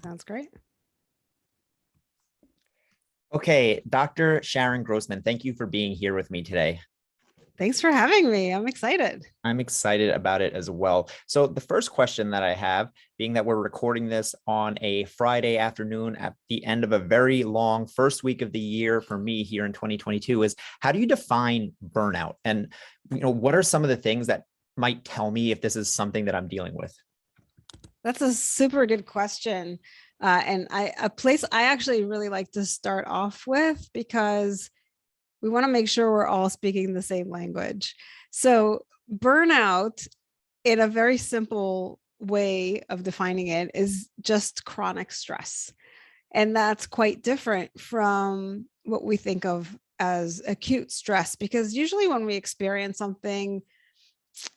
Sounds great. Okay, Dr. Sharon Grossman, thank you for being here with me today. Thanks for having me. I'm excited. I'm excited about it as well. So, the first question that I have, being that we're recording this on a Friday afternoon at the end of a very long first week of the year for me here in 2022, is how do you define burnout? And, what are some of the things that might tell me if this is something that I'm dealing with? That's a super good question. And a place I actually really like to start off with, because we want to make sure we're all speaking the same language. So burnout, in a very simple way of defining it, is just chronic stress. And that's quite different from what we think of as acute stress, because usually when we experience something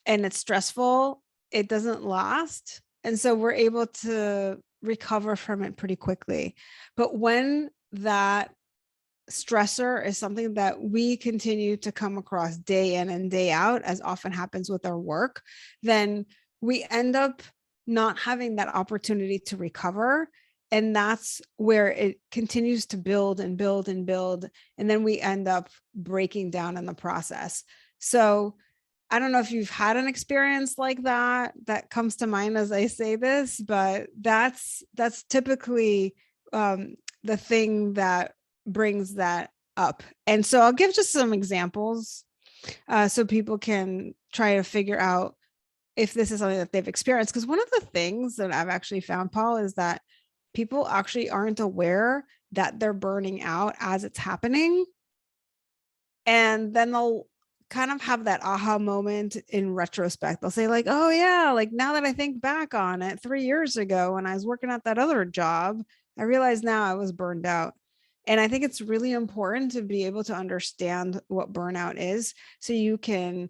and it's stressful, it doesn't last. And so we're able to recover from it pretty quickly. But when that stressor is something that we continue to come across day in and day out, as often happens with our work, then we end up not having that opportunity to recover. And that's where it continues to build and build and build. And then we end up breaking down in the process. So I don't know if you've had an experience like that comes to mind as I say this, but that's typically the thing that brings that up. And so I'll give just some examples so people can try to figure out if this is something that they've experienced. Because one of the things that I've actually found, Paul, is that people actually aren't aware that they're burning out as it's happening. And then they'll kind of have that aha moment in retrospect. They'll say like, oh yeah, like now that I think back on it, 3 years ago when I was working at that other job, I realized now I was burned out. And I think it's really important to be able to understand what burnout is so you can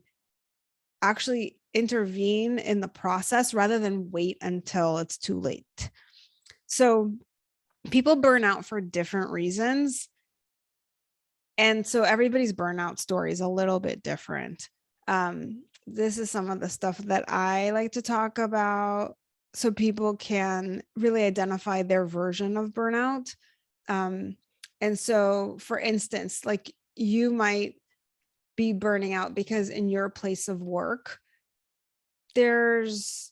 actually intervene in the process rather than wait until it's too late. So people burn out for different reasons. And so everybody's burnout story is a little bit different. This is some of the stuff that I like to talk about so people can really identify their version of burnout. And so, for instance, like you might be burning out because in your place of work, there's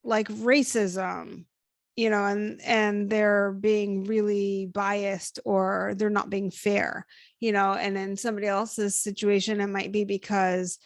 like racism, and they're being really biased or they're not being fair, and in somebody else's situation, it might be because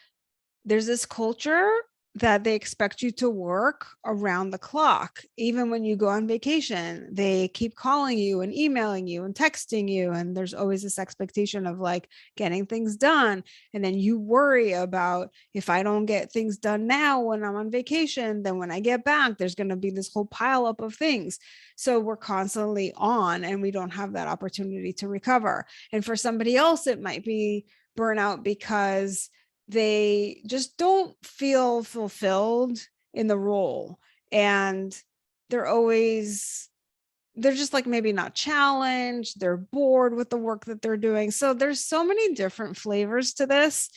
there's this culture that they expect you to work around the clock. Even when you go on vacation, they keep calling you and emailing you and texting you. And there's always this expectation of like getting things done. And then you worry about, if I don't get things done now when I'm on vacation, then when I get back, there's going to be this whole pile up of things. So we're constantly on and we don't have that opportunity to recover. And for somebody else, it might be burnout because they just don't feel fulfilled in the role, and they're just like maybe not challenged, they're bored with the work that they're doing. So there's so many different flavors to this.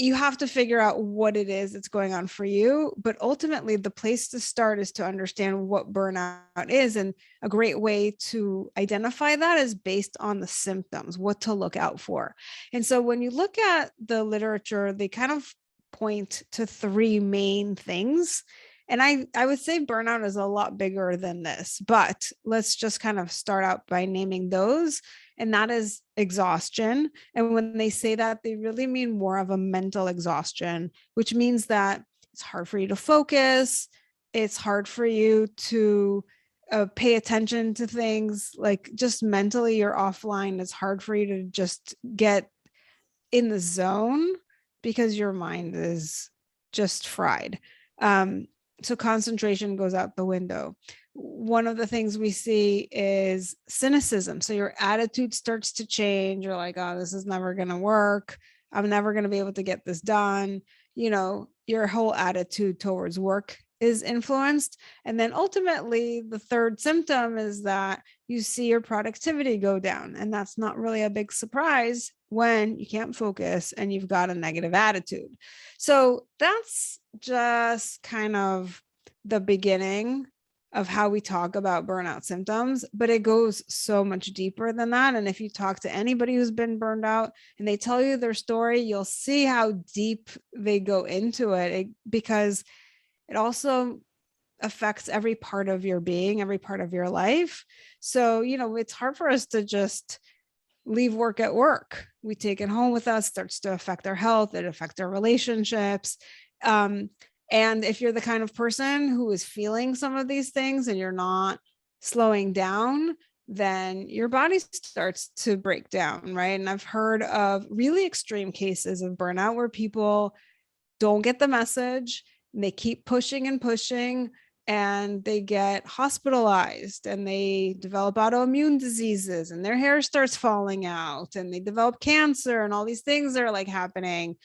You have to figure out what it is that's going on for you. But ultimately, the place to start is to understand what burnout is. And a great way to identify that is based on the symptoms, what to look out for. And so when you look at the literature, they kind of point to three main things. And I would say burnout is a lot bigger than this, but let's just kind of start out by naming those. And that is exhaustion. And when they say that, they really mean more of a mental exhaustion, which means that it's hard for you to focus. It's hard for you to pay attention to things, like just mentally you're offline. It's hard for you to just get in the zone because your mind is just fried. So concentration goes out the window. One of the things we see is cynicism. So your attitude starts to change. You're like, oh, this is never going to work. I'm never going to be able to get this done. Your whole attitude towards work is influenced. And then ultimately, the third symptom is that you see your productivity go down. And that's not really a big surprise when you can't focus and you've got a negative attitude. So that's just kind of the beginning of how we talk about burnout symptoms, but it goes so much deeper than that. And if you talk to anybody who's been burned out and they tell you their story, you'll see how deep they go into it, because it also affects every part of your being, every part of your life. So, it's hard for us to just leave work at work. We take it home with us, starts to affect our health, it affects our relationships. And if you're the kind of person who is feeling some of these things and you're not slowing down, then your body starts to break down, right? And I've heard of really extreme cases of burnout where people don't get the message and they keep pushing and pushing, and they get hospitalized and they develop autoimmune diseases and their hair starts falling out and they develop cancer and all these things are like happening.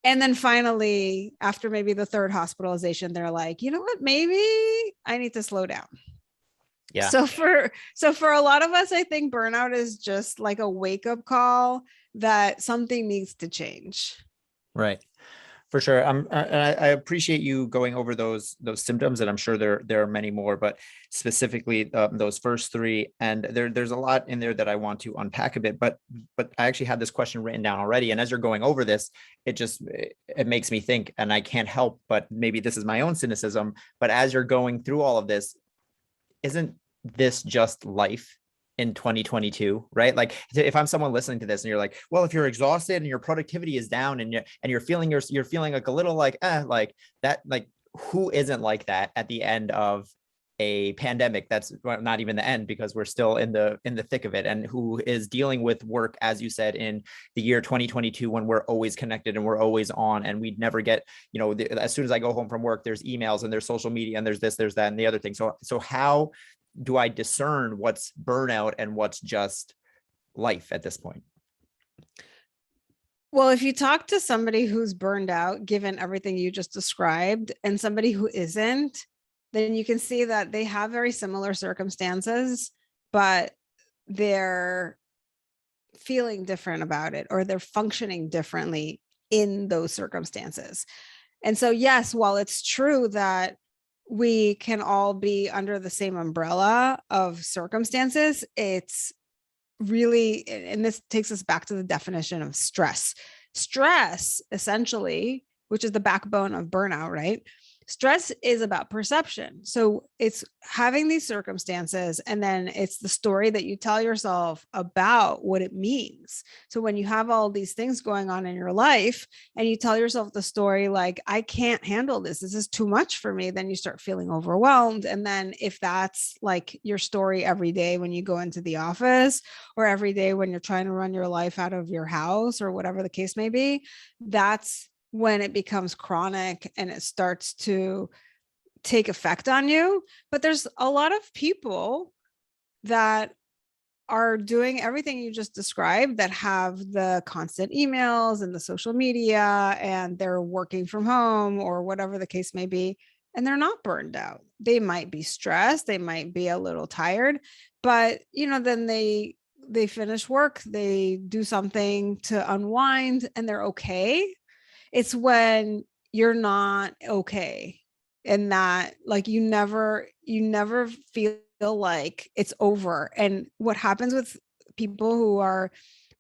And then finally, after maybe the third hospitalization, they're like, you know what, maybe I need to slow down. Yeah. So for a lot of us, I think burnout is just like a wake-up call that something needs to change. Right. For sure. I appreciate you going over those symptoms, and I'm sure there are many more, but specifically those first three. And there's a lot in there that I want to unpack a bit. But I actually had this question written down already, and as you're going over this, it makes me think, and I can't help but maybe this is my own cynicism. But as you're going through all of this, isn't this just life in 2022, right? Like if I'm someone listening to this and you're like, well, if you're exhausted and your productivity is down and you're feeling like a little like like that, like who isn't like that at the end of a pandemic that's not even the end, because we're still in the thick of it, and who is dealing with work, as you said, in the year 2022 when we're always connected and we're always on, and we'd never get, as soon as I go home from work, there's emails and there's social media and there's this, there's that, and the other thing. So how do I discern what's burnout and what's just life at this point? Well, if you talk to somebody who's burned out, given everything you just described, and somebody who isn't, then you can see that they have very similar circumstances, but they're feeling different about it, or they're functioning differently in those circumstances. And so, yes, while it's true that we can all be under the same umbrella of circumstances, it's really, and this takes us back to the definition of stress. Stress, essentially, which is the backbone of burnout, right? Stress is about perception. So it's having these circumstances, and then it's the story that you tell yourself about what it means. So when you have all these things going on in your life and you tell yourself the story like, I can't handle this, this is too much for me, then you start feeling overwhelmed. And then if that's like your story every day when you go into the office, or every day when you're trying to run your life out of your house, or whatever the case may be, that's when it becomes chronic and it starts to take effect on you. But there's a lot of people that are doing everything you just described, that have the constant emails and the social media, and they're working from home or whatever the case may be, and they're not burned out. They might be stressed, they might be a little tired, but then they finish work, they do something to unwind, and they're okay. It's when you're not okay, and that like you never feel like it's over. And what happens with people who are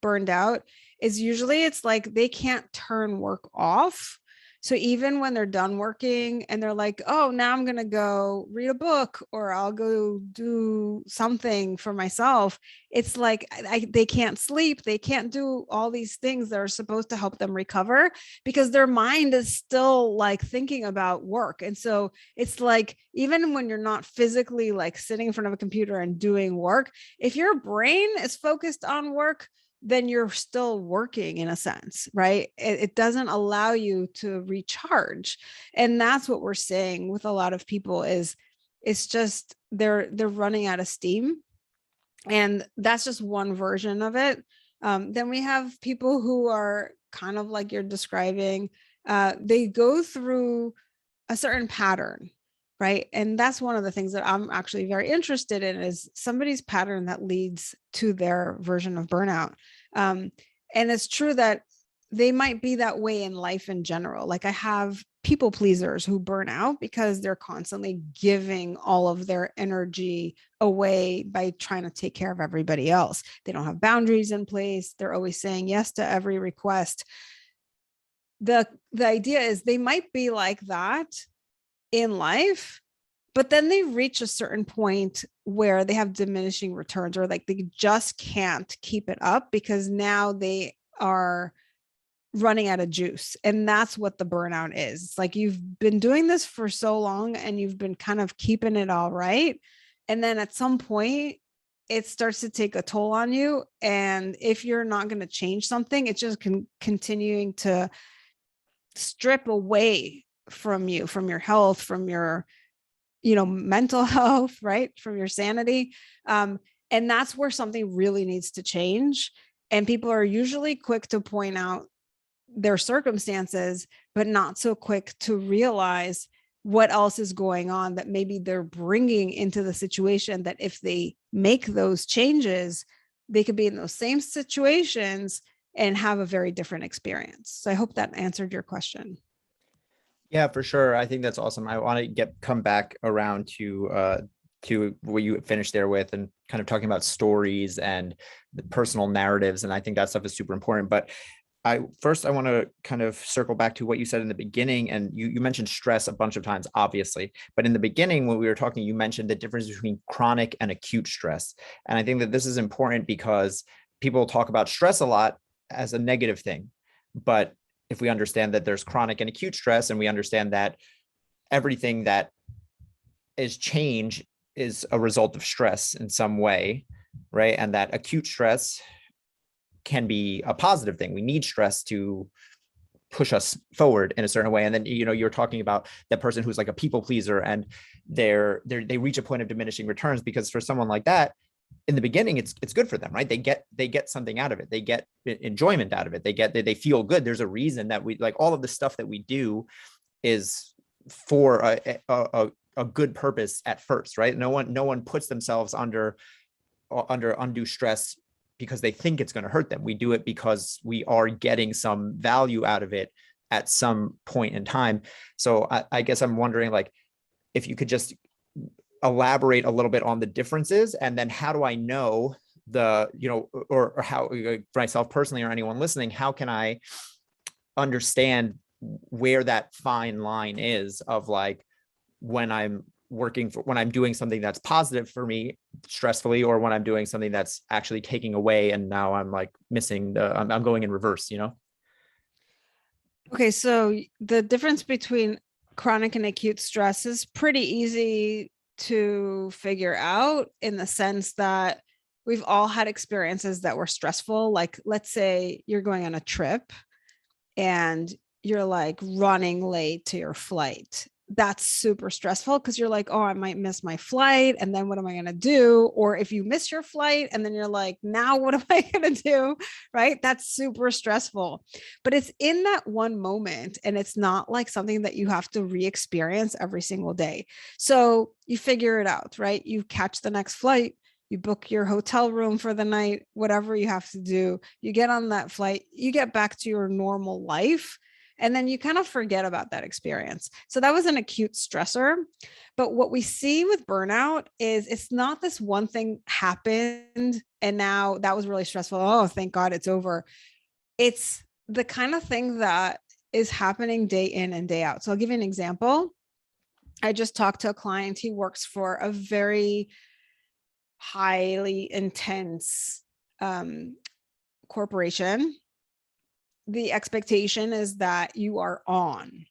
burned out is usually it's like they can't turn work off. So even when they're done working and they're like, oh, now I'm going to go read a book, or I'll go do something for myself, it's like they can't sleep. They can't do all these things that are supposed to help them recover, because their mind is still like thinking about work. And so it's like, even when you're not physically like sitting in front of a computer and doing work, if your brain is focused on work, then you're still working in a sense, right? It doesn't allow you to recharge. And that's what we're seeing with a lot of people, is it's just they're running out of steam. And that's just one version of it. Then we have people who are kind of like you're describing. They go through a certain pattern, right? And that's one of the things that I'm actually very interested in, is somebody's pattern that leads to their version of burnout. And it's true that they might be that way in life in general. Like I have people pleasers who burn out because they're constantly giving all of their energy away by trying to take care of everybody else. They don't have boundaries in place. They're always saying yes to every request. The idea is they might be like that in life, but then they reach a certain point where they have diminishing returns, or like they just can't keep it up because now they are running out of juice. And that's what the burnout is. It's like you've been doing this for so long and you've been kind of keeping it all right. And then at some point, it starts to take a toll on you. And if you're not going to change something, it's just continuing to strip away from you, from your health, from your, mental health, right? From your sanity. And that's where something really needs to change. And people are usually quick to point out their circumstances, but not so quick to realize what else is going on that maybe they're bringing into the situation, that if they make those changes, they could be in those same situations and have a very different experience. So I hope that answered your question. Yeah, for sure. I think that's awesome. I want to come back around to what you finished there with, and kind of talking about stories and the personal narratives. And I think that stuff is super important. But I want to kind of circle back to what you said in the beginning. And you mentioned stress a bunch of times, obviously. But in the beginning, when we were talking, you mentioned the difference between chronic and acute stress. And I think that this is important because people talk about stress a lot as a negative thing. But if we understand that there's chronic and acute stress, and we understand that everything that is change is a result of stress in some way, right? And that acute stress can be a positive thing. We need stress to push us forward in a certain way. And then, you're talking about that person who's like a people pleaser, and they reach a point of diminishing returns, because for someone like that, in the beginning, it's good for them, right? They get something out of it. They get enjoyment out of it. They feel good. There's a reason that we, like, all of the stuff that we do is for a good purpose at first, right? No one puts themselves under undue stress because they think it's going to hurt them. We do it because we are getting some value out of it at some point in time. So I guess I'm wondering, like, if you could just elaborate a little bit on the differences, and then how do I know or how, for myself personally or anyone listening, how can I understand where that fine line is of, like, when I'm doing something that's positive for me stressfully, or when I'm doing something that's actually taking away, and now I'm like missing I'm going in reverse, Okay, so the difference between chronic and acute stress is pretty easy to figure out, in the sense that we've all had experiences that were stressful. Like, let's say you're going on a trip and you're like running late to your flight. That's super stressful because you're like, oh, I might miss my flight. And then what am I going to do? Or if you miss your flight and then you're like, now what am I going to do? Right? That's super stressful. But it's in that one moment, and it's not like something that you have to re-experience every single day. So you figure it out, right? You catch the next flight, you book your hotel room for the night, whatever you have to do, you get on that flight, you get back to your normal life, and then you kind of forget about that experience. So that was an acute stressor. But what we see with burnout is it's not this one thing happened and now that was really stressful. Oh, thank God it's over. It's the kind of thing that is happening day in and day out. So I'll give you an example. I just talked to a client. He works for a very highly intense corporation. The expectation is that you are on.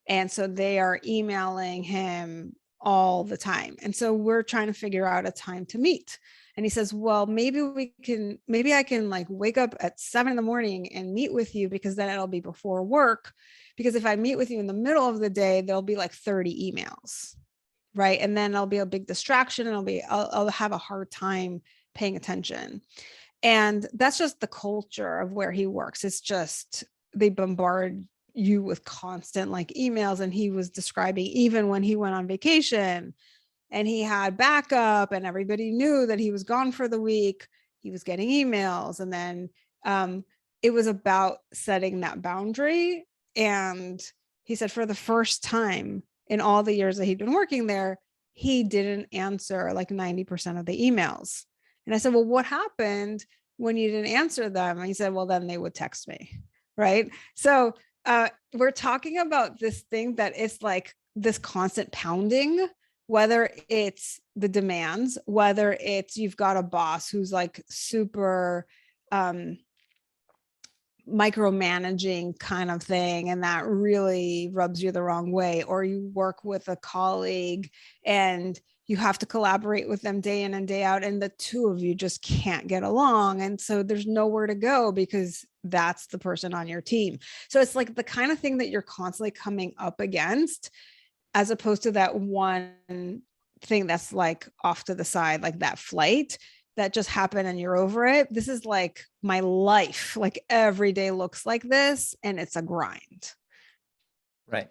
And so they are emailing him all the time. And so we're trying to figure out a time to meet. And he says, well, maybe I can like wake up at 7 a.m. and meet with you, because then it'll be before work. Because if I meet with you in the middle of the day, there'll be like 30 emails. Right. And then I'll be a big distraction, and I'll have a hard time paying attention. And that's just the culture of where he works. It's just, they bombard you with constant like emails. And he was describing, even when he went on vacation and he had backup and everybody knew that he was gone for the week, he was getting emails. And then it was about setting that boundary. And he said for the first time in all the years that he'd been working there, he didn't answer like 90% of the emails. And I said, well, what happened when you didn't answer them? And he said, well, then they would text me. Right. So we're talking about this thing that is like this constant pounding, whether it's the demands, whether it's you've got a boss who's like super micromanaging kind of thing, and that really rubs you the wrong way, or you work with a colleague and you have to collaborate with them day in and day out, and the two of you just can't get along. And so there's nowhere to go because that's the person on your team. So it's like the kind of thing that you're constantly coming up against, as opposed to that one thing that's like off to the side, like that flight that just happened and you're over it. This is like my life. Like every day looks like this and it's a grind. Right.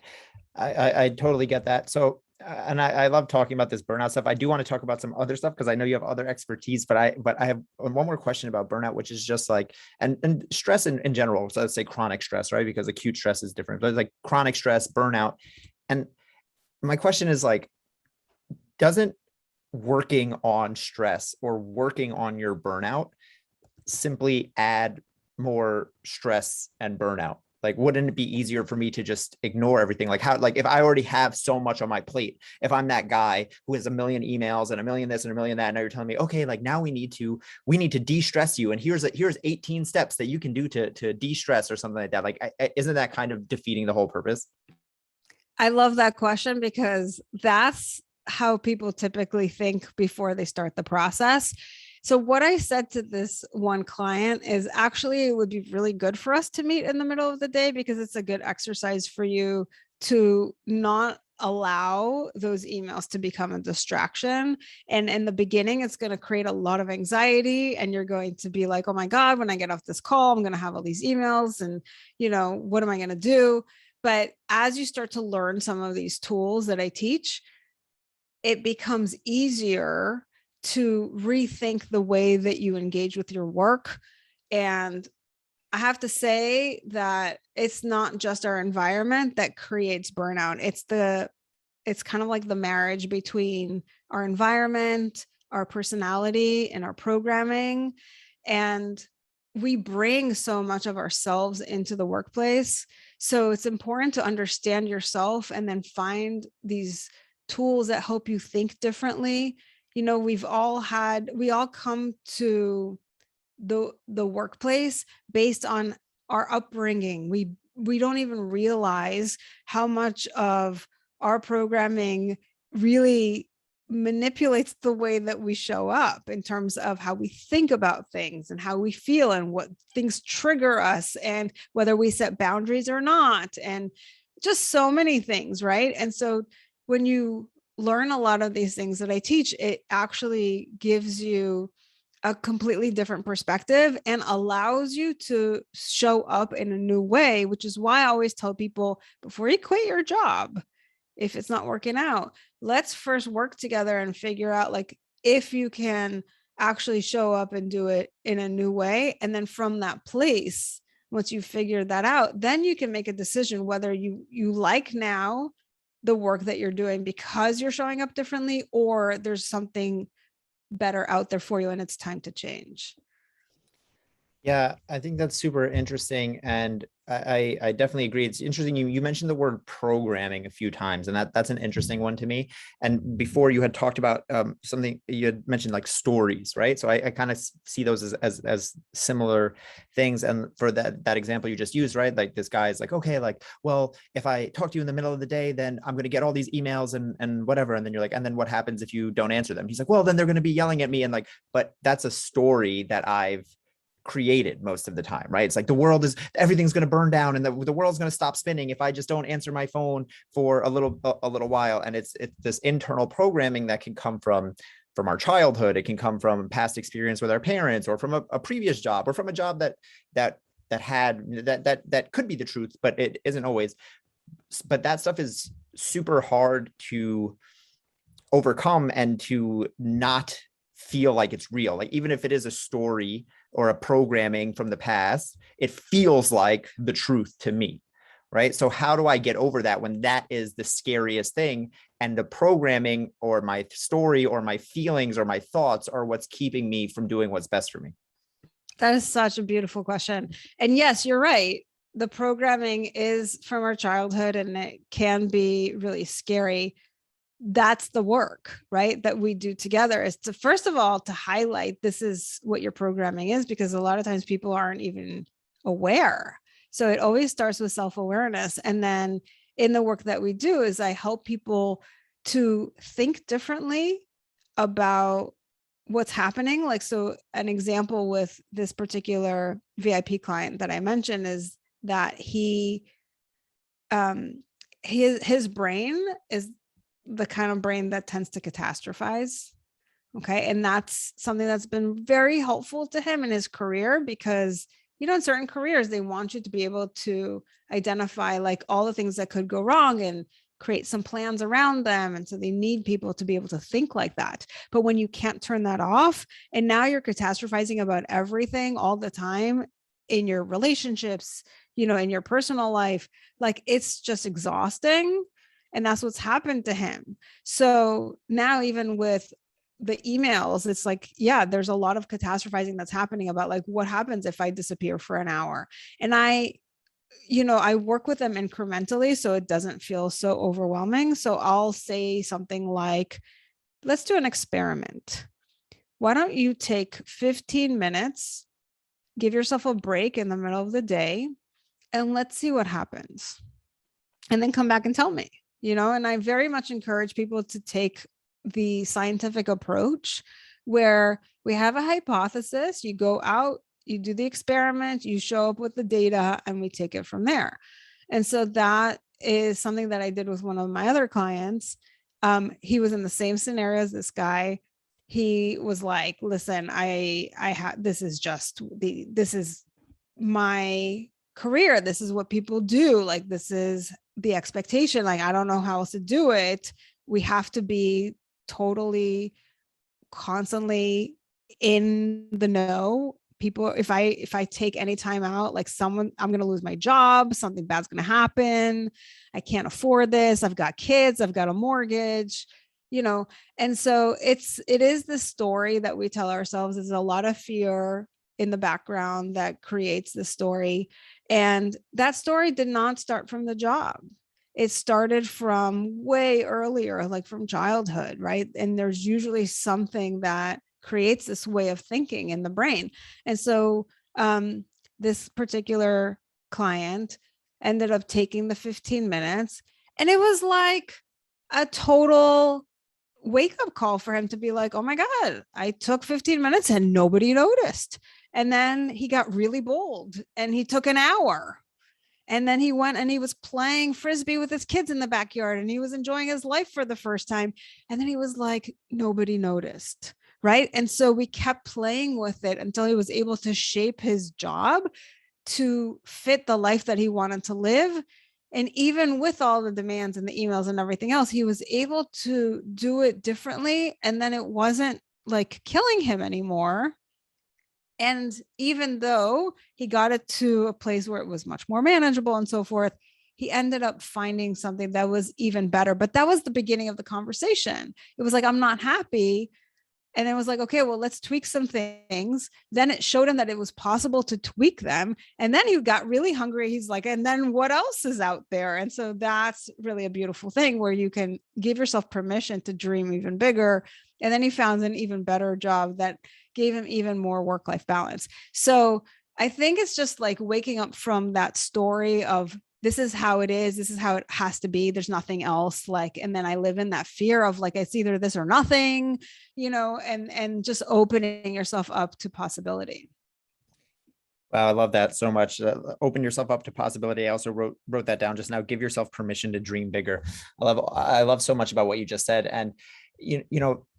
I totally get that. So, and I love talking about this burnout stuff. I do want to talk about some other stuff because I know you have other expertise, but I have one more question about burnout, which is just like, and stress in general. So let's say chronic stress, right? Because acute stress is different, but like chronic stress, burnout. And my question is like, doesn't working on stress or working on your burnout simply add more stress and burnout? Like, wouldn't it be easier for me to just ignore everything? Like how, like if I already have so much on my plate, if I'm that guy who has a million emails and a million this and a million that, and now you're telling me, okay, like now we need to de-stress you. And here's 18 steps that you can do to de-stress or something like that. Like, isn't that kind of defeating the whole purpose? I love that question because that's how people typically think before they start the process. So what I said to this one client is actually it would be really good for us to meet in the middle of the day because it's a good exercise for you to not allow those emails to become a distraction. And in the beginning, it's going to create a lot of anxiety and you're going to be like, oh my God, when I get off this call, I'm going to have all these emails and, what am I going to do? But as you start to learn some of these tools that I teach, it becomes easier to rethink the way that you engage with your work. And I have to say that it's not just our environment that creates burnout. It's kind of like the marriage between our environment, our personality, and our programming. And we bring so much of ourselves into the workplace. So it's important to understand yourself and then find these tools that help you think differently. We all come to the workplace based on our upbringing. We don't even realize how much of our programming really manipulates the way that we show up in terms of how we think about things and how we feel and what things trigger us and whether we set boundaries or not, and just so many things, right? And so when you learn a lot of these things that I teach, it actually gives you a completely different perspective and allows you to show up in a new way, which is why I always tell people before you quit your job, if it's not working out, let's first work together and figure out like if you can actually show up and do it in a new way. And then from that place, once you figure that out, then you can make a decision whether you like now the work that you're doing because you're showing up differently, or there's something better out there for you and it's time to change. Yeah, I think that's super interesting. And I definitely agree. It's interesting. You mentioned the word programming a few times, and that's an interesting one to me. And before you had talked about something you had mentioned like stories, right? So I kind of see those as similar things. And for that example you just used, right? Like this guy is like, okay, like, well, if I talk to you in the middle of the day, then I'm going to get all these emails and whatever. And then you're like, and then what happens if you don't answer them? He's like, well, then they're going to be yelling at me. And like, but that's a story that I've created most of the time, right? It's like everything's going to burn down and the world's going to stop spinning if I just don't answer my phone for a little while. And it's this internal programming that can come from our childhood. It can come from past experience with our parents, or from a previous job, or from a job that could be the truth, but it isn't always. But that stuff is super hard to overcome and to not feel like it's real. Like even if it is a story or a programming from the past, it feels like the truth to me. Right. So how do I get over that when that is the scariest thing? And the programming or my story or my feelings or my thoughts are what's keeping me from doing what's best for me. That is such a beautiful question. And yes, you're right. The programming is from our childhood and it can be really scary. That's the work, right? That we do together is to, first of all, to highlight this is what your programming is, because a lot of times people aren't even aware. So it always starts with self-awareness. And then in the work that we do is I help people to think differently about what's happening. Like, so an example with this particular VIP client that I mentioned is that his brain is the kind of brain that tends to catastrophize. Okay. And that's something that's been very helpful to him in his career, because, you know, in certain careers, they want you to be able to identify like all the things that could go wrong and create some plans around them. And so they need people to be able to think like that. But when you can't turn that off, and now you're catastrophizing about everything all the time in your relationships, you know, in your personal life, like it's just exhausting. And that's what's happened to him. So now, even with the emails, it's like, yeah, there's a lot of catastrophizing that's happening about like, what happens if I disappear for an hour? And I work with them incrementally so it doesn't feel so overwhelming. So I'll say something like, let's do an experiment. Why don't you take 15 minutes, give yourself a break in the middle of the day, and let's see what happens. And then come back and tell me, and I very much encourage people to take the scientific approach where we have a hypothesis, you go out, you do the experiment, you show up with the data, and we take it from there. And so that is something that I did with one of my other clients. He was in the same scenario as this guy. He was like, listen, this is my career. This is what people do. Like, this is the expectation. Like, I don't know how else to do it. We have to be totally constantly in the know. People, if I take any time out, like I'm going to lose my job, something bad's going to happen. I can't afford this. I've got kids, I've got a mortgage, and so it is the story that we tell ourselves. There's a lot of fear in the background that creates the story. And that story did not start from the job. It started from way earlier, like from childhood, right? And there's usually something that creates this way of thinking in the brain. And so this particular client ended up taking the 15 minutes, and it was like a total wake-up call for him to be like, oh my God, I took 15 minutes and nobody noticed. And then he got really bold and he took an hour. And then he went and he was playing Frisbee with his kids in the backyard and he was enjoying his life for the first time. And then he was like, nobody noticed. Right. And so we kept playing with it until he was able to shape his job to fit the life that he wanted to live. And even with all the demands and the emails and everything else, he was able to do it differently. And then it wasn't like killing him anymore. And even though he got it to a place where it was much more manageable and so forth, he ended up finding something that was even better. But that was the beginning of the conversation. It was like, I'm not happy. And it was like, okay, well, let's tweak some things. Then it showed him that it was possible to tweak them. And then he got really hungry. He's like, and then what else is out there? And so that's really a beautiful thing where you can give yourself permission to dream even bigger. And then he found an even better job that gave him even more work-life balance. So I think it's just like waking up from that story of, this is how it is. This is how it has to be. There's nothing else. Like, and then I live in that fear of like, it's either this or nothing, and just opening yourself up to possibility. Wow, I love that so much. Open yourself up to possibility. I also wrote that down just now. Give yourself permission to dream bigger. I love so much about what you just said. And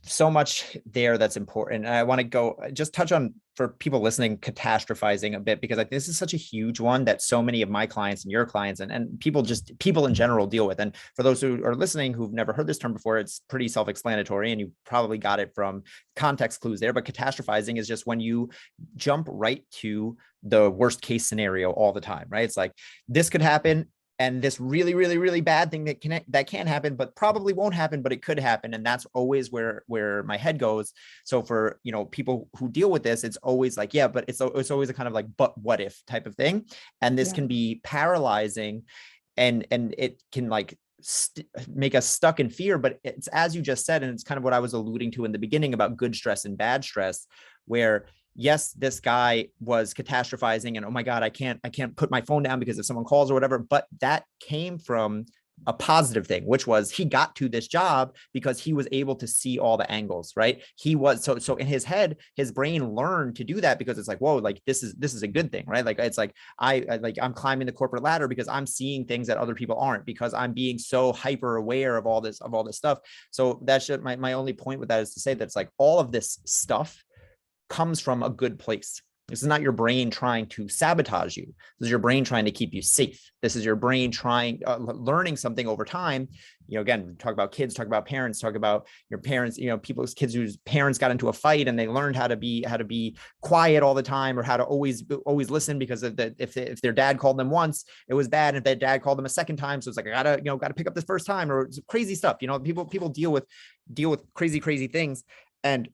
So much there that's important. And I want to go just touch on, for people listening, catastrophizing a bit, because this is such a huge one that so many of my clients and your clients and people in general deal with. And for those who are listening who've never heard this term before, it's pretty self-explanatory and you probably got it from context clues there. But catastrophizing is just when you jump right to the worst case scenario all the time, right? It's like, this could happen, and this really, really, really bad thing that can happen, but probably won't happen, but it could happen. And that's always where my head goes. So for, people who deal with this, it's always like, yeah, but it's always a kind of like, but what if type of thing. And this can be paralyzing, and it can like make us stuck in fear. But it's, as you just said, and it's kind of what I was alluding to in the beginning about good stress and bad stress, where yes, this guy was catastrophizing and, oh my God, I can't put my phone down because if someone calls or whatever, but that came from a positive thing, which was he got to this job because he was able to see all the angles, right? He was, so in his head, his brain learned to do that because it's like, whoa, like this is a good thing, right? Like, it's like, I'm climbing the corporate ladder because I'm seeing things that other people aren't, because I'm being so hyper aware of all this stuff. So that's just my only point with that, is to say that it's like all of this stuff comes from a good place. This is not your brain trying to sabotage you. This is your brain trying to keep you safe. This is your brain trying, learning something over time. Again, talk about kids, talk about parents, talk about your parents, people's kids whose parents got into a fight and they learned how to be quiet all the time, or how to always listen, because if their dad called them once, it was bad. And if their dad called them a second time, so it's like, I gotta pick up this first time, or crazy stuff. People deal with crazy things. And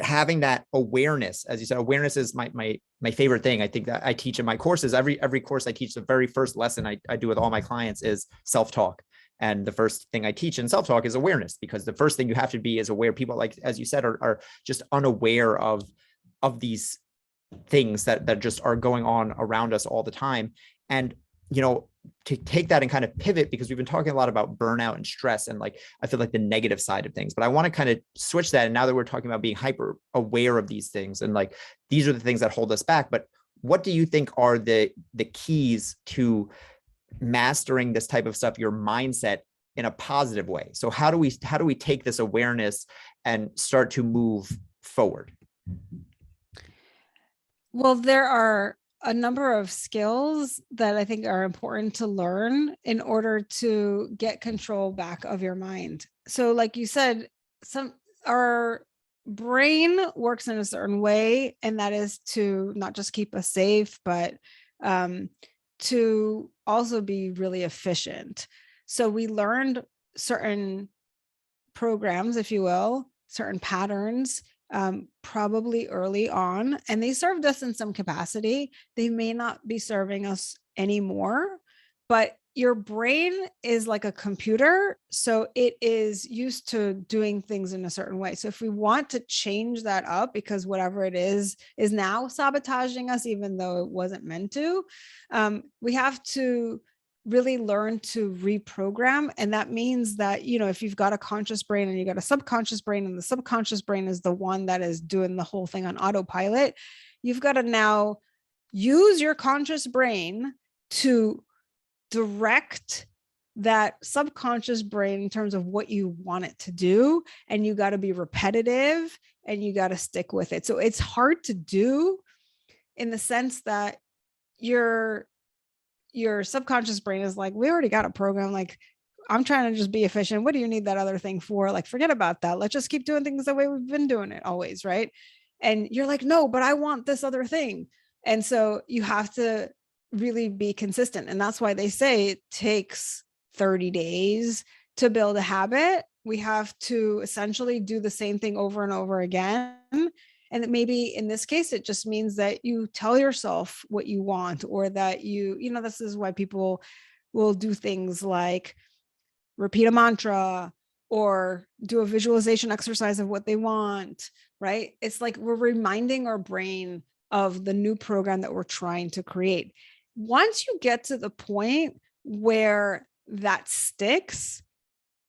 having that awareness, as you said, awareness is my favorite thing. I think that I teach in my courses. Every course I teach, the very first lesson I do with all my clients is self-talk. And the first thing I teach in self-talk is awareness, because the first thing you have to be is aware. People, like, as you said, are just unaware of these things that just are going on around us all the time. And to take that and kind of pivot, because we've been talking a lot about burnout and stress and, like, I feel like the negative side of things, but I want to kind of switch that. And now that we're talking about being hyper aware of these things, and like, these are the things that hold us back, but what do you think are the keys to mastering this type of stuff, your mindset, in a positive way? So how do we take this awareness and start to move forward? Well, there are a number of skills that I think are important to learn in order to get control back of your mind. So, like you said, our brain works in a certain way, and that is to not just keep us safe, but to also be really efficient. So we learned certain programs, if you will, certain patterns, probably early on, and they served us in some capacity. They may not be serving us anymore, but your brain is like a computer, so it is used to doing things in a certain way. So if we want to change that up, because whatever it is now sabotaging us, even though it wasn't meant to, we have to really learn to reprogram. And that means that, if you've got a conscious brain and you got a subconscious brain, and the subconscious brain is the one that is doing the whole thing on autopilot, you've got to now use your conscious brain to direct that subconscious brain in terms of what you want it to do. And you got to be repetitive and you got to stick with it. So it's hard to do, in the sense that your subconscious brain is like, we already got a program. Like, I'm trying to just be efficient. What do you need that other thing for? Like, forget about that. Let's just keep doing things the way we've been doing it always. Right. And you're like, no, but I want this other thing. And so you have to really be consistent. And that's why they say it takes 30 days to build a habit. We have to essentially do the same thing over and over again. And maybe in this case, it just means that you tell yourself what you want, or that this is why people will do things like repeat a mantra or do a visualization exercise of what they want, right? It's like we're reminding our brain of the new program that we're trying to create. Once you get to the point where that sticks,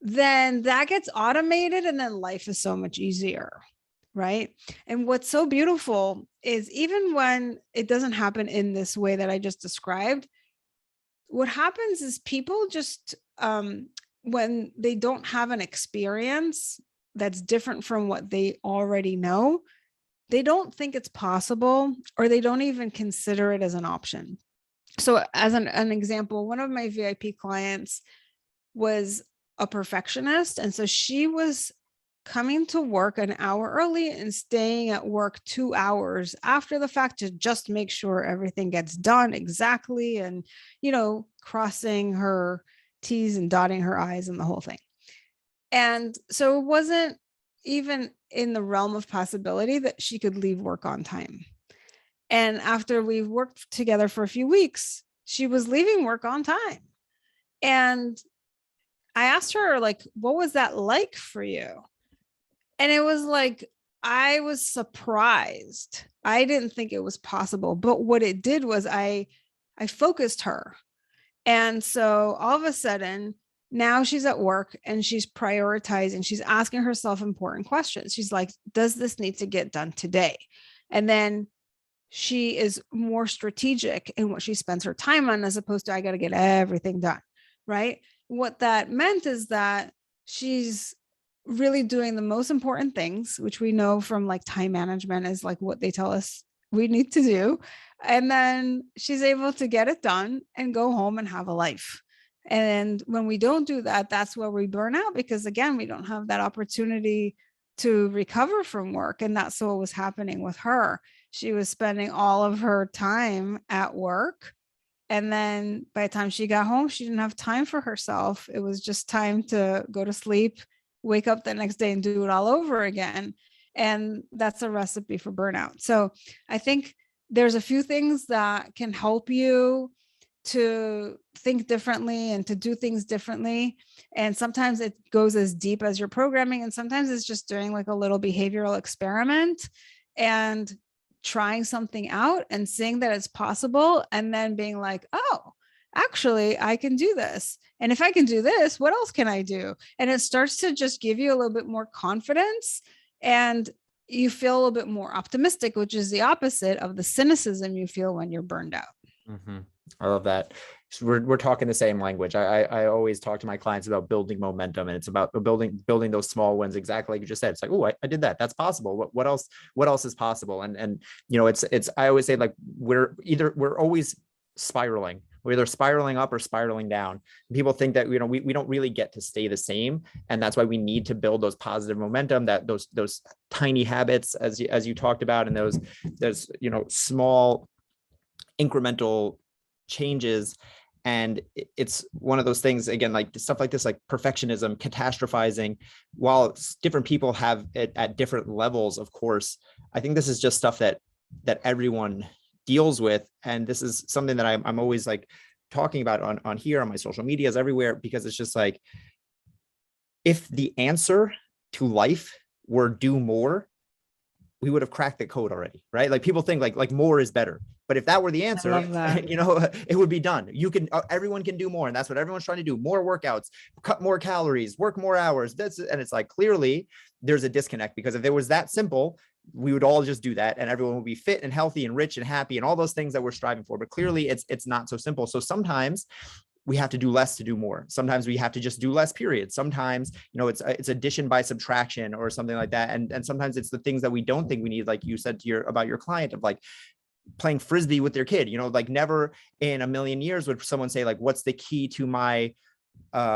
then that gets automated, and then life is so much easier. Right. And what's so beautiful is, even when it doesn't happen in this way that I just described, what happens is people just when they don't have an experience that's different from what they already know, they don't think it's possible, or they don't even consider it as an option. So as an example, one of my VIP clients was a perfectionist. And so she was coming to work an hour early and staying at work 2 hours after the fact to just make sure everything gets done exactly, and, crossing her T's and dotting her I's and the whole thing. And so it wasn't even in the realm of possibility that she could leave work on time. And after we worked together for a few weeks, she was leaving work on time. And I asked her, like, what was that like for you? And it was like, I was surprised. I didn't think it was possible. But what it did was I focused her. And so all of a sudden, now she's at work and she's prioritizing, she's asking herself important questions. She's like, does this need to get done today? And then she is more strategic in what she spends her time on, as opposed to, I got to get everything done. Right. What that meant is that she's really doing the most important things, which we know from like time management is like what they tell us we need to do. And then she's able to get it done and go home and have a life. And when we don't do that, that's where we burn out, because again, we don't have that opportunity to recover from work. And that's what was happening with her. She was spending all of her time at work. And then by the time she got home, she didn't have time for herself. It was just time to go to sleep, wake up the next day and do it all over again. And that's a recipe for burnout. So I think there's a few things that can help you to think differently and to do things differently. And sometimes it goes as deep as your programming. And sometimes it's just doing like a little behavioral experiment and trying something out and seeing that it's possible. And then being like, oh, actually, I can do this. And if I can do this, what else can I do? And it starts to just give you a little bit more confidence, and you feel a little bit more optimistic, which is the opposite of the cynicism you feel when you're burned out. Mm-hmm. I love that. So we're talking the same language. I always talk to my clients about building momentum, and it's about building those small wins. Exactly like you just said. It's like, oh, I did that. That's possible. What else is possible? And it's I always say, like, we're always spiraling. We're either spiraling up or spiraling down. People think that we don't really get to stay the same, and that's why we need to build those positive momentum, that those tiny habits as you talked about, and those small incremental changes. And it's one of those things, again, like stuff like this, like perfectionism, catastrophizing, while different people have it at different levels, of course, I think this is just stuff that everyone deals with. And this is something that I'm always like talking about on here, on my social medias, everywhere, because it's just like, if the answer to life were do more, we would have cracked the code already, right? Like people think like more is better. But if that were the answer, it would be done. Everyone can do more. And that's what everyone's trying to do. More workouts, cut more calories, work more hours. And it's like, clearly there's a disconnect, because if it was that simple, we would all just do that and everyone would be fit and healthy and rich and happy and all those things that we're striving for. But clearly it's not so simple. So sometimes we have to do less to do more. Sometimes we have to just do less, period. Sometimes, it's addition by subtraction or something like that. And sometimes it's the things that we don't think we need, like you said about your client, of like playing Frisbee with their kid, like never in a million years would someone say like, what's the key to my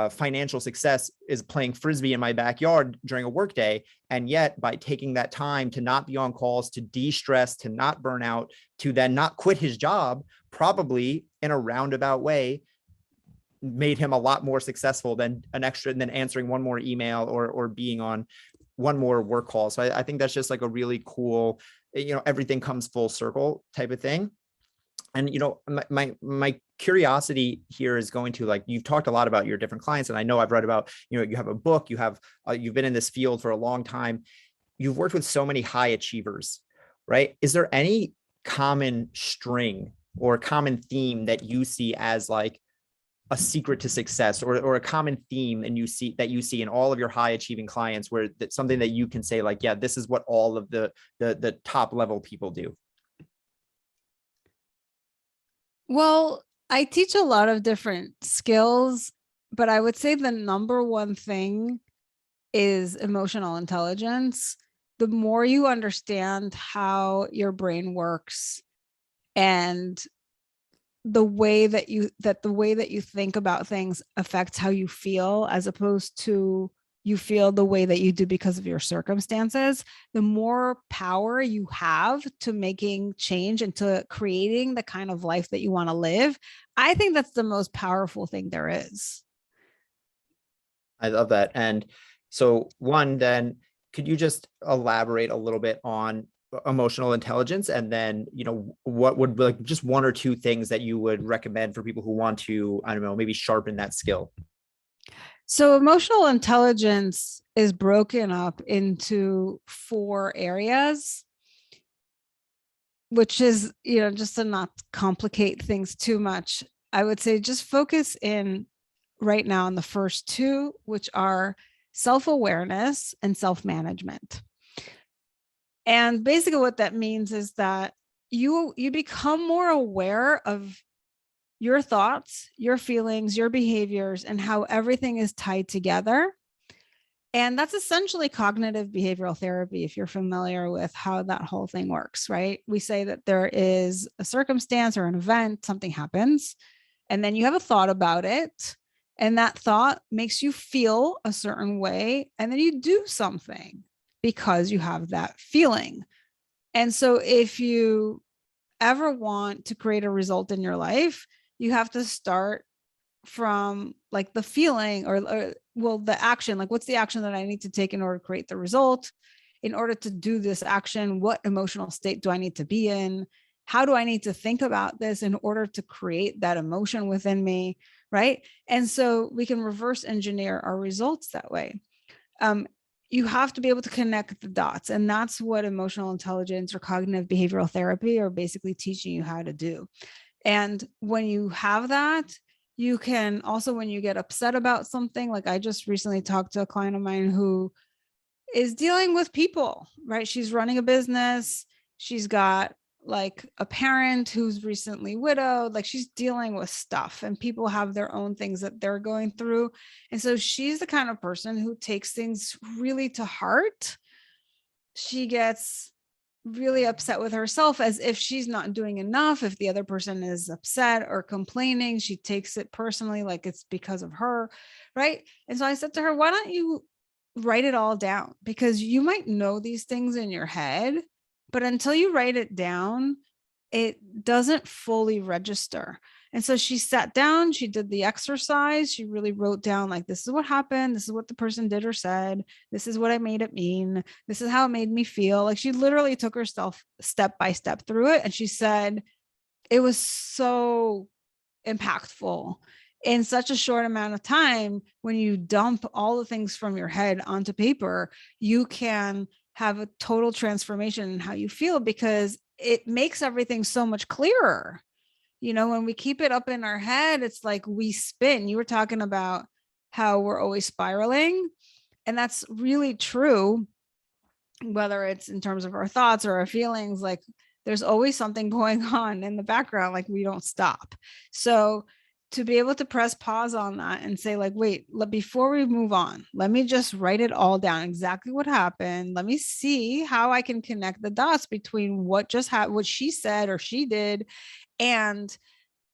financial success is playing Frisbee in my backyard during a workday. And yet by taking that time to not be on calls, to de-stress, to not burn out, to then not quit his job, probably in a roundabout way, made him a lot more successful than answering one more email or being on one more work call. So I think that's just like a really cool, everything comes full circle type of thing. And, my curiosity here is going to, like, you've talked a lot about your different clients, and I know I've read about, you have a book, you've been in this field for a long time. You've worked with so many high achievers, right? Is there any common string or common theme that you see as like a secret to success, or a common theme and you see in all of your high achieving clients, where that's something that you can say like, yeah, this is what all of the top level people do? Well, I teach a lot of different skills but I would say the number one thing is emotional intelligence. The more you understand how your brain works and the way that you think about things affects how you feel, as opposed to you feel the way that you do because of your circumstances, the more power you have to making change and to creating the kind of life that you want to live. I think that's the most powerful thing there is. I love that. And so one, then could you just elaborate a little bit on emotional intelligence? And then, what would like just one or two things that you would recommend for people who want to, I don't know, maybe sharpen that skill? So emotional intelligence is broken up into four areas, which is, just to not complicate things too much, I would say just focus in right now on the first two, which are self-awareness and self-management. And basically what that means is that you become more aware of your thoughts, your feelings, your behaviors, and how everything is tied together. And that's essentially cognitive behavioral therapy, if you're familiar with how that whole thing works, right? We say that there is a circumstance or an event, something happens, and then you have a thought about it. And that thought makes you feel a certain way. And then you do something because you have that feeling. And so if you ever want to create a result in your life, you have to start from like the feeling or well, the action, like what's the action that I need to take in order to create the result? In order to do this action, what emotional state do I need to be in? How do I need to think about this in order to create that emotion within me? Right. And so we can reverse engineer our results that way. Um, you have to be able to connect the dots. And that's what emotional intelligence or cognitive behavioral therapy are basically teaching you how to do. And when you have that, you can also, when you get upset about something, like I just recently talked to a client of mine who is dealing with people, right? She's running a business. She's got like a parent who's recently widowed. Like she's dealing with stuff, and people have their own things that they're going through. And so she's the kind of person who takes things really to heart. She gets really upset with herself as if she's not doing enough. If the other person is upset or complaining, she takes it personally, like it's because of her. Right. And so I said to her, why don't you write it all down? Because you might know these things in your head, but until you write it down, it doesn't fully register. And so she sat down, she did the exercise, she really wrote down, like, this is what happened, this is what the person did or said, this is what I made it mean, this is how it made me feel. Like she literally took herself step by step through it. And she said it was so impactful in such a short amount of time. When you dump all the things from your head onto paper, you can have a total transformation in how you feel, because it makes everything so much clearer. When we keep it up in our head, it's like we spin. You were talking about how we're always spiraling, and that's really true, whether it's in terms of our thoughts or our feelings. Like there's always something going on in the background, like we don't stop. So to be able to press pause on that and say, like, wait, before we move on, let me just write it all down, exactly what happened. Let me see how I can connect the dots between what just happened, what she said or she did, and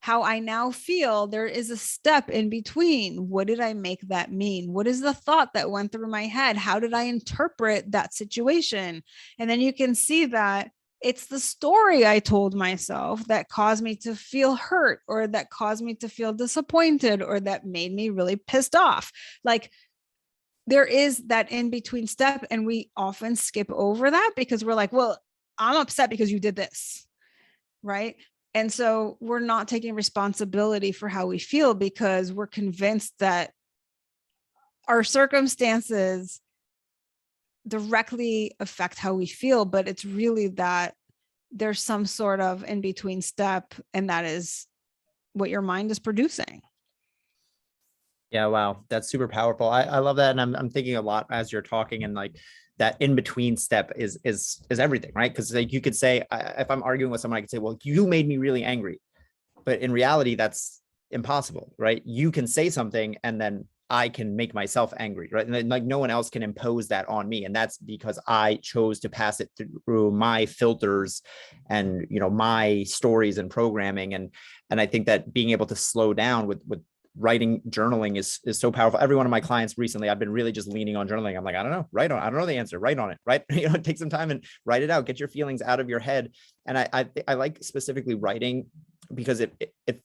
how I now feel. There is a step in between. What did I make that mean? What is the thought that went through my head? How did I interpret that situation? And then you can see that it's the story I told myself that caused me to feel hurt, or that caused me to feel disappointed, or that made me really pissed off. Like there is that in between step, and we often skip over that because we're like, well, I'm upset because you did this, right? And so we're not taking responsibility for how we feel because we're convinced that our circumstances directly affect how we feel. But it's really that there's some sort of in between step, and that is what your mind is producing. Yeah, wow, that's super powerful. I love that, and I'm thinking a lot as you're talking, and like that in between step is everything, right? Because like you could say, if I'm arguing with someone, I could say, well, you made me really angry, but in reality, impossible, right? You can say something and then I can make myself angry, right? And then, like, no one else can impose that on me. And that's because I chose to pass it through my filters and, you know, my stories and programming. And I think that being able to slow down with writing, journaling is so powerful. Every one of my clients recently, I've been really just leaning on journaling. I'm like, I don't know, write on, I don't know the answer, write on it, right? You know, take some time and write it out, get your feelings out of your head. And I like specifically writing because it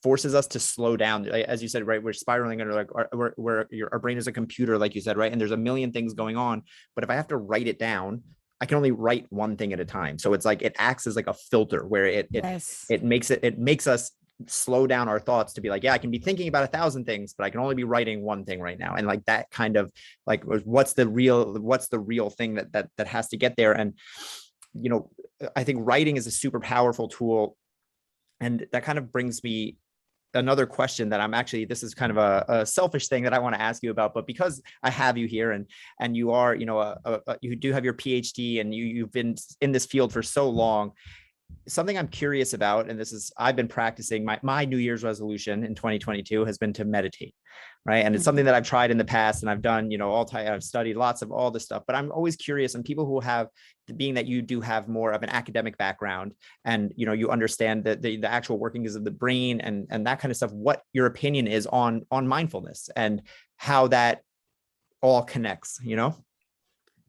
forces us to slow down. As you said, right, we're spiraling under, like, our brain is a computer, like you said, right? And there's a million things going on, but if I have to write it down, I can only write one thing at a time. So it's like, it acts as like a filter where Yes. it makes us slow down our thoughts to be like, yeah, I can be thinking about 1,000 things, but I can only be writing one thing right now. And like that kind of like, what's the real thing that has to get there. And, you know, I think writing is a super powerful tool. And that kind of brings me another question that I'm actually, this is kind of a selfish thing that I want to ask you about, but because I have you here and you are, you know, you do have your PhD and you've been in this field for so long, something I'm curious about, and this is, I've been practicing, my New Year's resolution in 2022 has been to meditate, right? And it's something that I've tried in the past and I've done, you know, I've studied lots of all this stuff, but I'm always curious, and people who have, being that you do have more of an academic background and, you know, you understand the actual workings of the brain and that kind of stuff, what your opinion is on mindfulness and how that all connects, you know?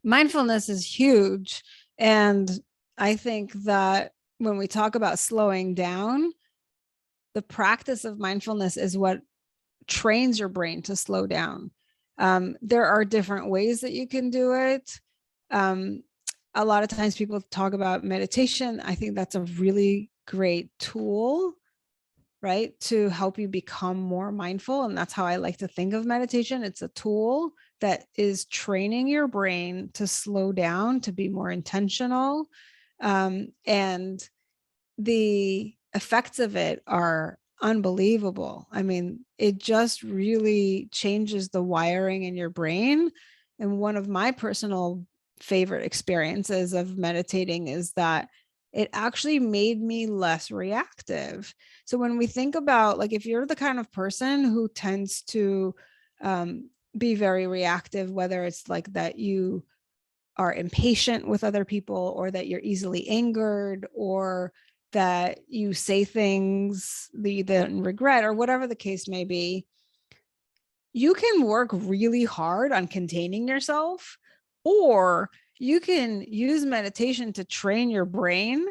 Mindfulness is huge. And I think that when we talk about slowing down, the practice of mindfulness is what trains your brain to slow down. There are different ways that you can do it. A lot of times people talk about meditation. I think that's a really great tool, right, to help you become more mindful. And that's how I like to think of meditation. It's a tool that is training your brain to slow down, to be more intentional. And the effects of it are unbelievable. I mean, it just really changes the wiring in your brain. And one of my personal favorite experiences of meditating is that it actually made me less reactive. So when we think about, like, if you're the kind of person who tends to be very reactive, whether it's like that you are impatient with other people, or that you're easily angered, or that you say things that you then regret, or whatever the case may be, you can work really hard on containing yourself, or you can use meditation to train your brain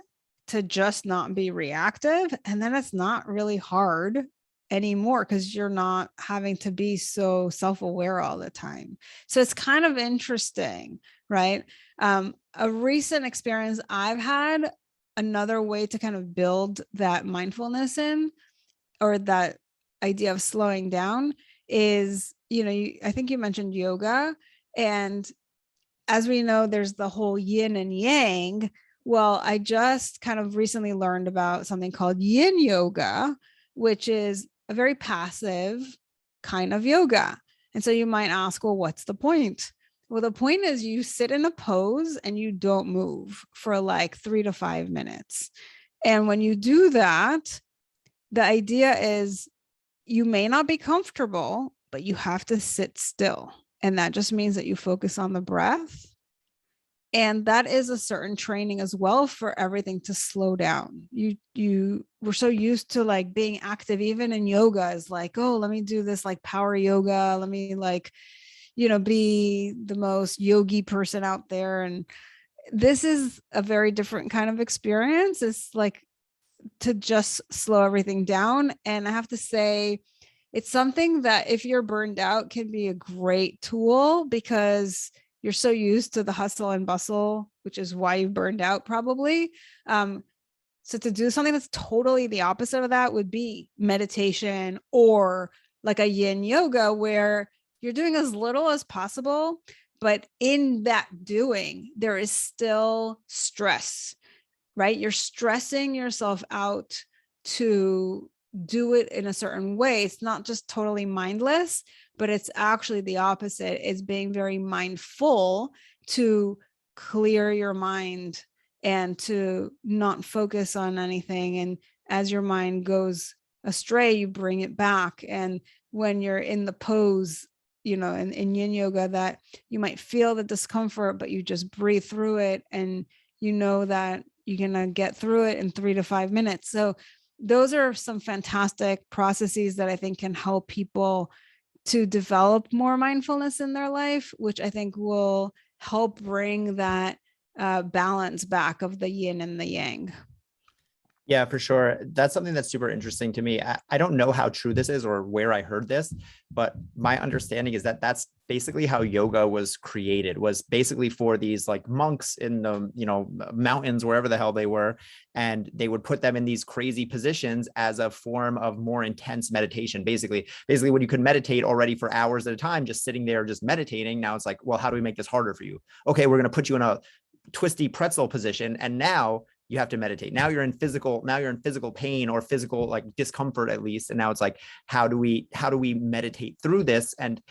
to just not be reactive. And then it's not really hard anymore because you're not having to be so self-aware all the time. So it's kind of interesting, right? A recent experience I've had, another way to kind of build that mindfulness in, or that idea of slowing down, is, you know, I think you mentioned yoga. And as we know, there's the whole yin and yang. Well, I just kind of recently learned about something called yin yoga, which is a very passive kind of yoga. And so you might ask, well, what's the point? Well, the point is you sit in a pose and you don't move for like 3 to 5 minutes. And when you do that, the idea is you may not be comfortable, but you have to sit still. And that just means that you focus on the breath. And that is a certain training as well for everything to slow down. We're so used to like being active, even in yoga is like, oh, let me do this like power yoga. Let me like, you know, be the most yogi person out there. And this is a very different kind of experience. It's like to just slow everything down. And I have to say, it's something that if you're burned out can be a great tool, because you're so used to the hustle and bustle, which is why you've burned out probably. So to do something that's totally the opposite of that would be meditation, or like a yin yoga, where you're doing as little as possible, but in that doing, there is still stress, right? You're stressing yourself out to do it in a certain way. It's not just totally mindless, but it's actually the opposite. It's being very mindful to clear your mind and to not focus on anything. And as your mind goes astray, you bring it back. And when you're in the pose, in yin yoga, that you might feel the discomfort, but you just breathe through it, and you know that you're going to get through it in 3 to 5 minutes. So those are some fantastic processes that I think can help people to develop more mindfulness in their life, which I think will help bring that balance back of the yin and the yang. Yeah, for sure. That's something that's super interesting to me. I don't know how true this is or where I heard this, but my understanding is that that's basically how yoga was created, was basically for these like monks in the, mountains, wherever the hell they were. And they would put them in these crazy positions as a form of more intense meditation. Basically when you could meditate already for hours at a time, just sitting there, just meditating. Now it's like, well, how do we make this harder for you? Okay, we're going to put you in a twisty pretzel position. And now you have to meditate. Now you're in physical pain or physical like discomfort at least. And now it's like, how do we meditate through this? And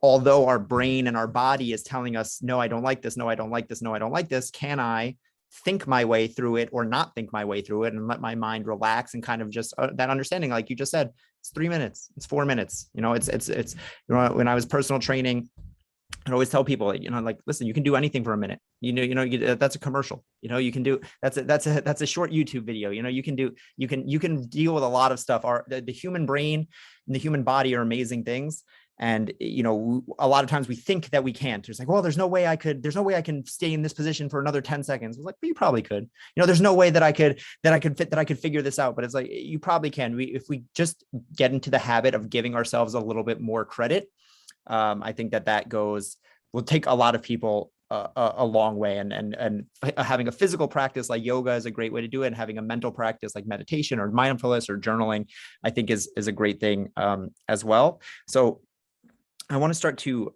although our brain and our body is telling us, no, I don't like this. No, I don't like this. No, I don't like this. Can I think my way through it or not think my way through it and let my mind relax and kind of just that understanding, like you just said, it's 3 minutes, it's 4 minutes. It's when I was personal training, I always tell people, like, listen, you can do anything for a minute. That's a commercial. You can do that's a short YouTube video. You can deal with a lot of stuff. The human brain and the human body are amazing things. And, a lot of times we think that we can't. It's like, well, there's no way I can stay in this position for another 10 seconds. It's like, well, you probably could. There's no way that I could figure this out. But it's like, you probably can. If we just get into the habit of giving ourselves a little bit more credit, I think that will take a lot of people a long way. And having a physical practice like yoga is a great way to do it. And having a mental practice like meditation or mindfulness or journaling, I think is a great thing as well. So I want to start to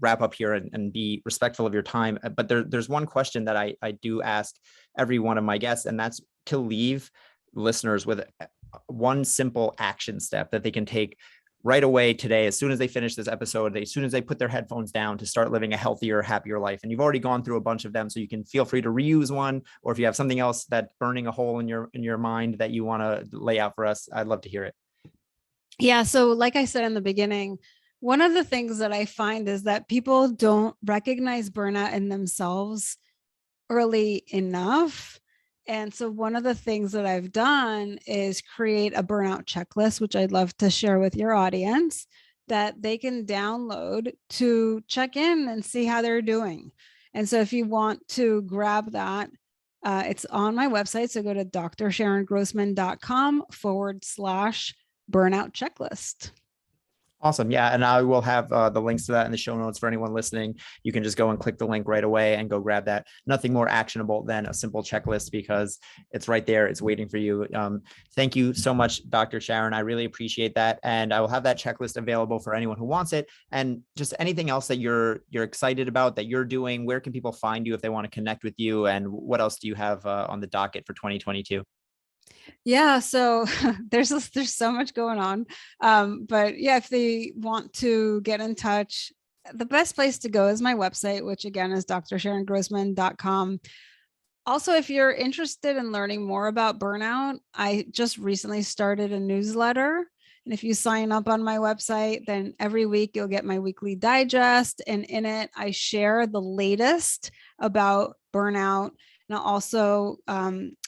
wrap up here and be respectful of your time. But there's one question that I do ask every one of my guests, and that's to leave listeners with one simple action step that they can take right away today, as soon as they finish this episode, as soon as they put their headphones down, to start living a healthier, happier life. And you've already gone through a bunch of them, so you can feel free to reuse one, or if you have something else that's burning a hole in your mind that you want to lay out for us, I'd love to hear it. Yeah. So like I said in the beginning, one of the things that I find is that people don't recognize burnout in themselves early enough. And so one of the things that I've done is create a burnout checklist, which I'd love to share with your audience, that they can download to check in and see how they're doing. And so if you want to grab that, it's on my website. So go to drsharongrossman.com/burnout checklist. Awesome. Yeah. And I will have the links to that in the show notes for anyone listening. You can just go and click the link right away and go grab that. Nothing more actionable than a simple checklist, because it's right there. It's waiting for you. Thank you so much, Dr. Sharon. I really appreciate that. And I will have that checklist available for anyone who wants it. And just anything else that you're excited about, that you're doing, where can people find you if they want to connect with you? And what else do you have on the docket for 2022? Yeah, so there's so much going on. But yeah, if they want to get in touch, the best place to go is my website, which again is drsharongrossman.com. Also, if you're interested in learning more about burnout, I just recently started a newsletter. And if you sign up on my website, then every week you'll get my weekly digest. And in it, I share the latest about burnout. And also,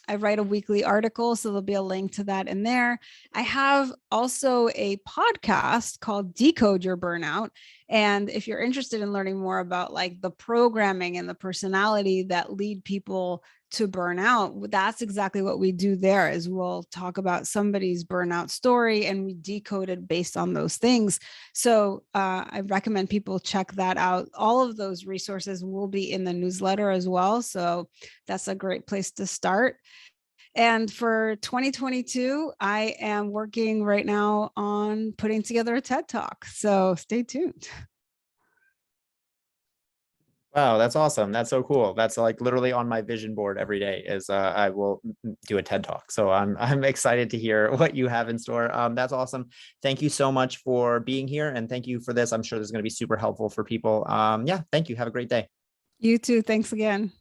I write a weekly article, so there'll be a link to that in there. I have also a podcast called Decode Your Burnout. And if you're interested in learning more about like the programming and the personality that lead people to burnout, that's exactly what we do there. Is we'll talk about somebody's burnout story and we decode it based on those things. So I recommend people check that out. All of those resources will be in the newsletter as well. So that's a great place to start. And for 2022, I am working right now on putting together a TED Talk. So stay tuned. Wow, that's awesome. That's so cool. That's like literally on my vision board every day is I will do a TED Talk. So I'm excited to hear what you have in store. That's awesome. Thank you so much for being here. And thank you for this. I'm sure this is going to be super helpful for people. Yeah, thank you. Have a great day. You too. Thanks again.